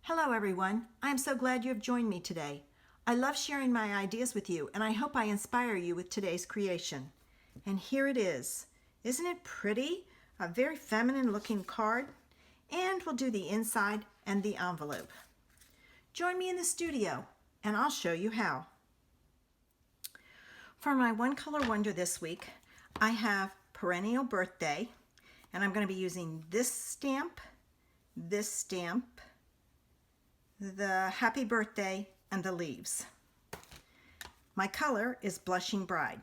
Hello everyone, I'm so glad you have joined me today. I love sharing my ideas with you and I hope I inspire you with today's creation. And here it is. Isn't it pretty? A very feminine looking card. And we'll do the inside and the envelope. Join me in the studio and I'll show you how. For my one color wonder this week, I have Perennial Birthday, and I'm going to be using this stamp, the Happy Birthday, and the leaves. My color is Blushing Bride.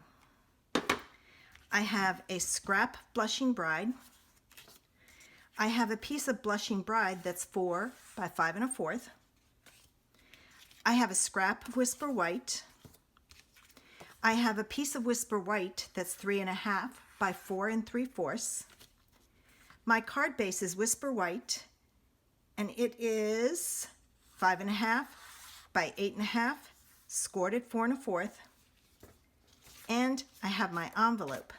I have a scrap Blushing Bride. I have a piece of Blushing Bride that's 4 by 5 1/4. I have a scrap of Whisper White. I have a piece of Whisper White that's 3 1/2 by 4 3/4. My card base is Whisper White, and it is 5 1/2 by 8 1/2, scored at 4 1/4. And I have my envelope.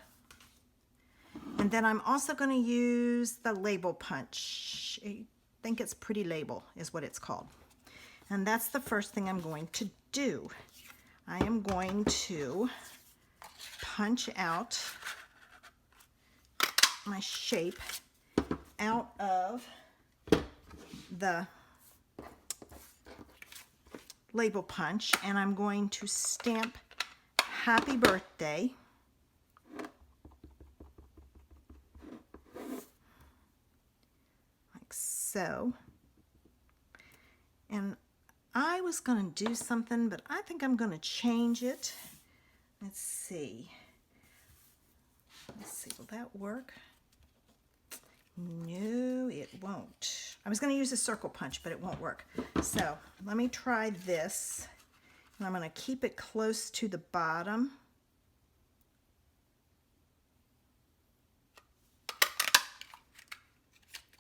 And then I'm also going to use the label punch. I think it's Pretty Label is what it's called. And that's the first thing I'm going to do. I am going to punch out my shape out of the label punch, and I'm going to stamp Happy Birthday like so. And I was going to do something, but I think I'm going to change it. Let's see. Will that work? No, it won't. I was going to use a circle punch, but it won't work. So let me try this. And I'm going to keep it close to the bottom.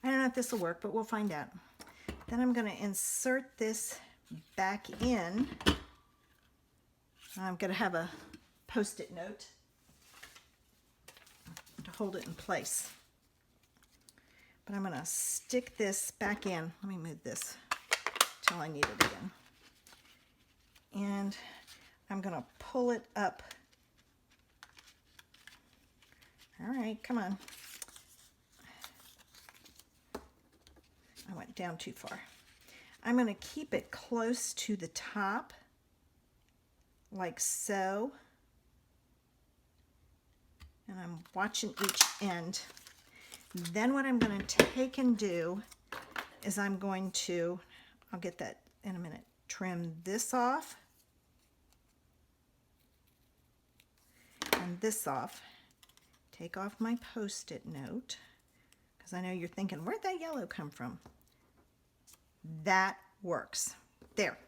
I don't know if this will work, but we'll find out. Then I'm going to insert this back in. I'm going to have a Post-it note to hold it in place. But I'm going to stick this back in. Let me move this till I need it again. And I'm going to pull it up. All right, come on. I went down too far. I'm going to keep it close to the top, like so. And I'm watching each end. Then what I'm going to take and do is I'm going to, I'll get that in a minute, trim this off and this off. Take off my Post-it note, because I know you're thinking, where'd that yellow come from? That works. There.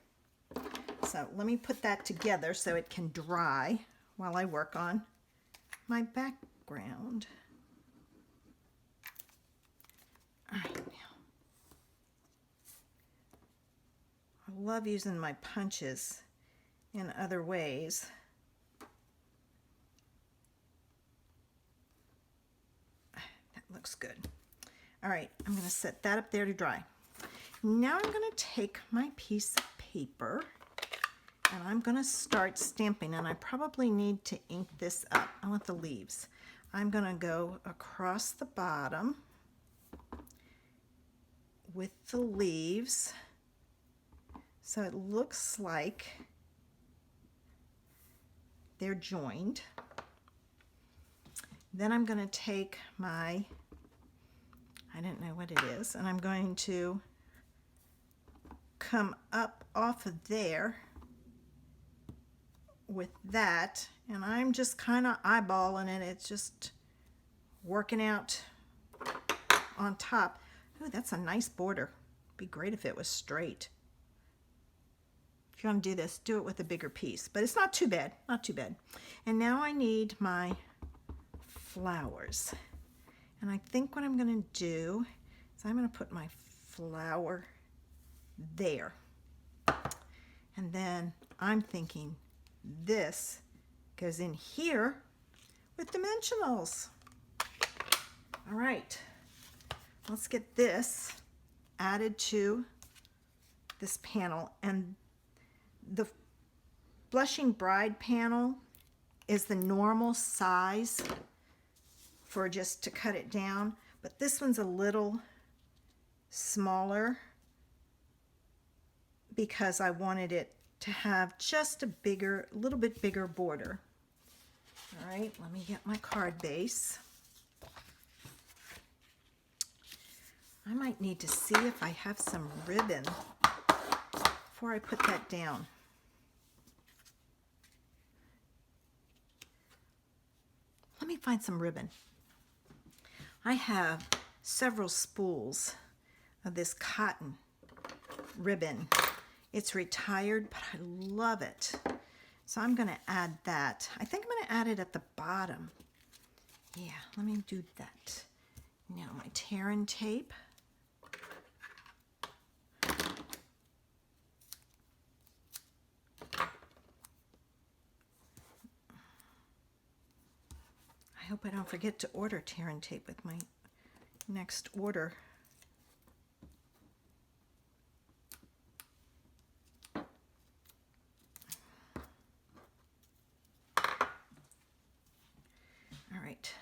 So let me put that together so it can dry while I work on my background. All right, now. I love using my punches in other ways. That looks good. All right, I'm going to set that up there to dry. Now I'm going to take my piece of paper and I'm going to start stamping, and I probably need to ink this up. I want the leaves. I'm going to go across the bottom with the leaves so it looks like they're joined. Then I'm going to take my, I don't know what it is, and I'm going to come up off of there with that, and I'm just kind of eyeballing it. It's just working out on top. Ooh, that's a nice border. Be great if it was straight. If you want to do this, do it with a bigger piece, but it's not too bad, not too bad. And now I need my flowers, and I think what I'm going to do is I'm going to put my flower there, and then I'm thinking this goes in here with dimensionals. All right, let's get this added to this panel, and the Blushing Bride panel is the normal size for just to cut it down, but this one's a little smaller because I wanted it to have just a little bit bigger border. All right, let me get my card base. I might need to see if I have some ribbon before I put that down. Let me find some ribbon. I have several spools of this cotton ribbon. It's retired, but I love it. So I'm going to add that. I think I'm going to add it at the bottom. Yeah, let me do that. Now my tear and tape. I hope I don't forget to order tear and tape with my next order. All right,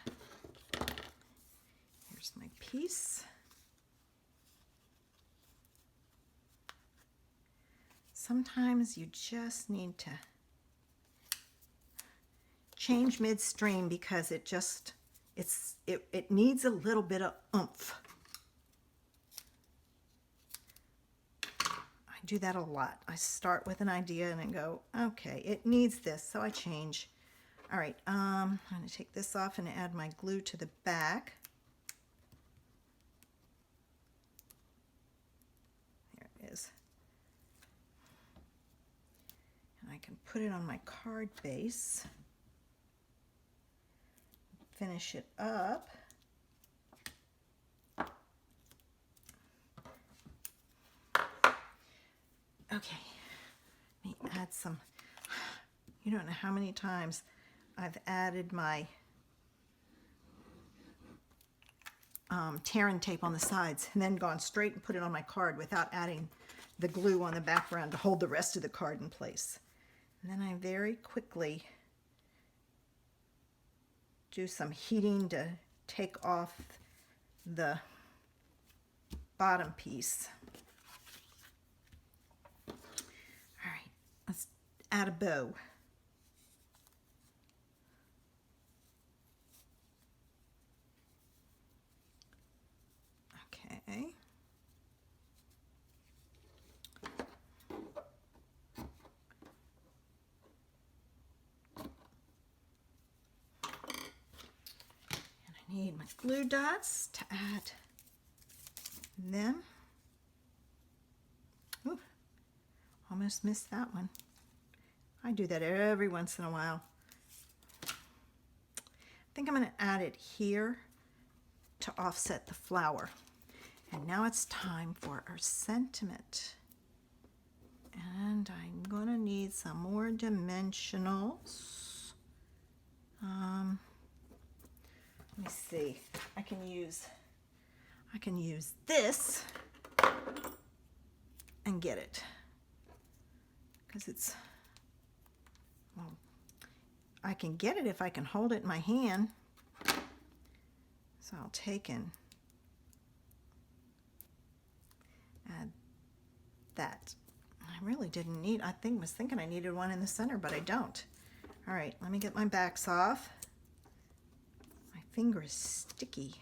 here's my piece. Sometimes you just need to change midstream because it needs a little bit of oomph. I do that a lot. I start with an idea and then go, okay, it needs this, so I change. All right, I'm going to take this off and add my glue to the back. There it is. And I can put it on my card base. Finish it up. Okay, let me add some. You don't know how many times I've added my tear and tape on the sides and then gone straight and put it on my card without adding the glue on the background to hold the rest of the card in place. And then I very quickly do some heating to take off the bottom piece. All right, let's add a bow. Okay. Need my glue dots to add them. Ooh, almost missed that one. I do that every once in a while. I think I'm going to add it here to offset the flower. And now it's time for our sentiment. And I'm going to need some more dimensionals. Let me see. I can use this and get it, because it's, well, I can get it if I can hold it in my hand. So I'll take and add that. I really didn't need, was thinking I needed one in the center, but I don't. All right, let me get my backs off. My finger is sticky.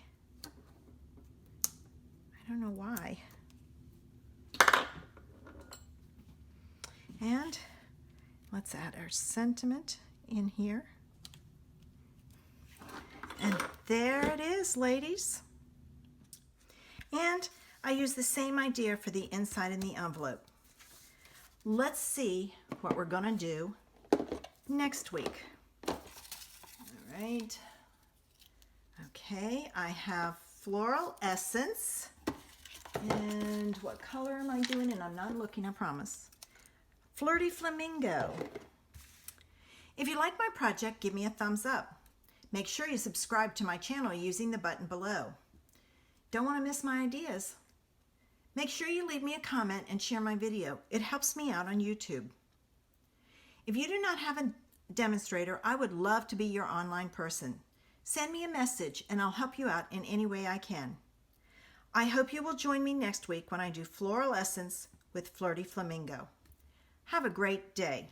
I don't know why. And let's add our sentiment in here. And there it is, ladies. And I use the same idea for the inside and the envelope. Let's see what we're gonna do next week. All right. Okay, I have Floral Essence. And what color am I doing? And I'm not looking, I promise. Flirty Flamingo. If you like my project, give me a thumbs up. Make sure you subscribe to my channel using the button below. Don't want to miss my ideas? Make sure you leave me a comment and share my video. It helps me out on YouTube. If you do not have a demonstrator, I would love to be your online person. Send me a message and I'll help you out in any way I can. I hope you will join me next week when I do Floral Essence with Flirty Flamingo. Have a great day.